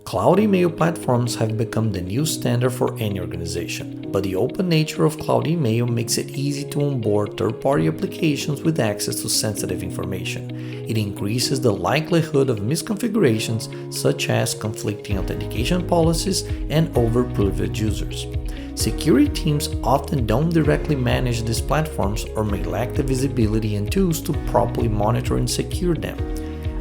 Cloud email platforms have become the new standard for any organization, but the open nature of cloud email makes it easy to onboard third-party applications with access to sensitive information. It increases the likelihood of misconfigurations such as conflicting authentication policies and overprivileged users. Security teams often don't directly manage these platforms or may lack the visibility and tools to properly monitor and secure them.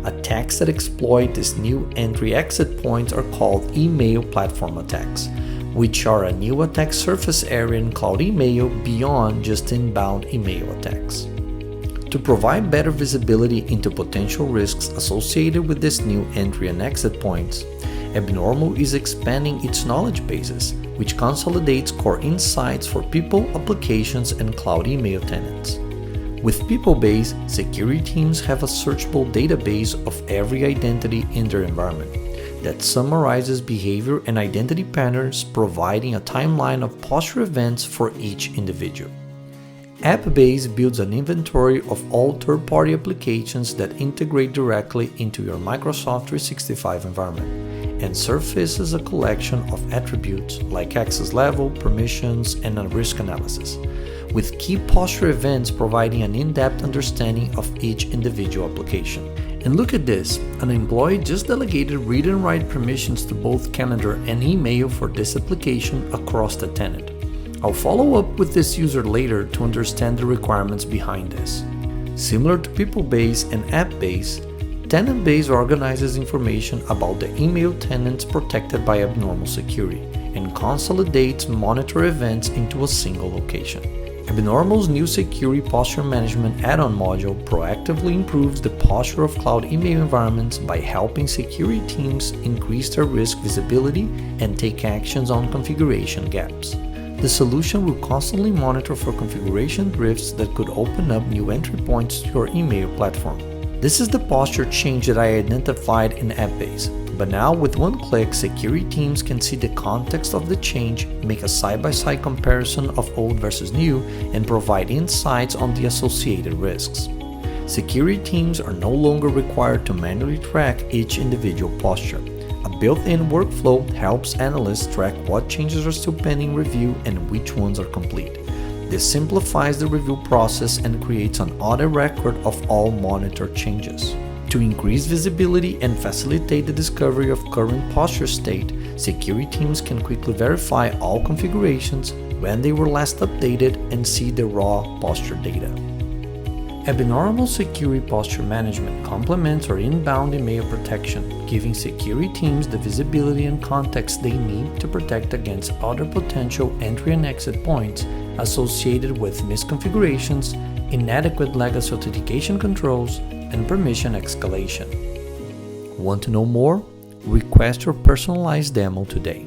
Attacks that exploit these new entry-exit points are called email platform attacks, which are a new attack surface area in cloud email beyond just inbound email attacks. To provide better visibility into potential risks associated with these new entry and exit points, Abnormal is expanding its knowledge bases, which consolidates core insights for people, applications, and cloud email tenants. With PeopleBase, security teams have a searchable database of every identity in their environment that summarizes behavior and identity patterns, providing a timeline of posture events for each individual. AppBase builds an inventory of all third-party applications that integrate directly into your Microsoft 365 environment and surfaces a collection of attributes like access level, permissions, and a risk analysis, with key posture events providing an in-depth understanding of each individual application. And look at this, an employee just delegated read and write permissions to both calendar and email for this application across the tenant. I'll follow up with this user later to understand the requirements behind this. Similar to PeopleBase and AppBase, TenantBase organizes information about the email tenants protected by Abnormal Security and consolidates monitor events into a single location. Abnormal's new Security Posture Management add-on module proactively improves the posture of cloud email environments by helping security teams increase their risk visibility and take actions on configuration gaps. The solution will constantly monitor for configuration drifts that could open up new entry points to your email platform. This is the posture change that I identified in AppBase, but now with one click, security teams can see the context of the change, make a side-by-side comparison of old versus new, and provide insights on the associated risks. Security teams are no longer required to manually track each individual posture. A built-in workflow helps analysts track what changes are still pending review and which ones are complete. This simplifies the review process and creates an audit record of all monitored changes. To increase visibility and facilitate the discovery of current posture state, security teams can quickly verify all configurations, when they were last updated, and see the raw posture data. Abnormal Security Posture Management complements our inbound email protection, giving security teams the visibility and context they need to protect against other potential entry and exit points associated with misconfigurations, inadequate legacy authentication controls, and permission escalation. Want to know more? Request your personalized demo today.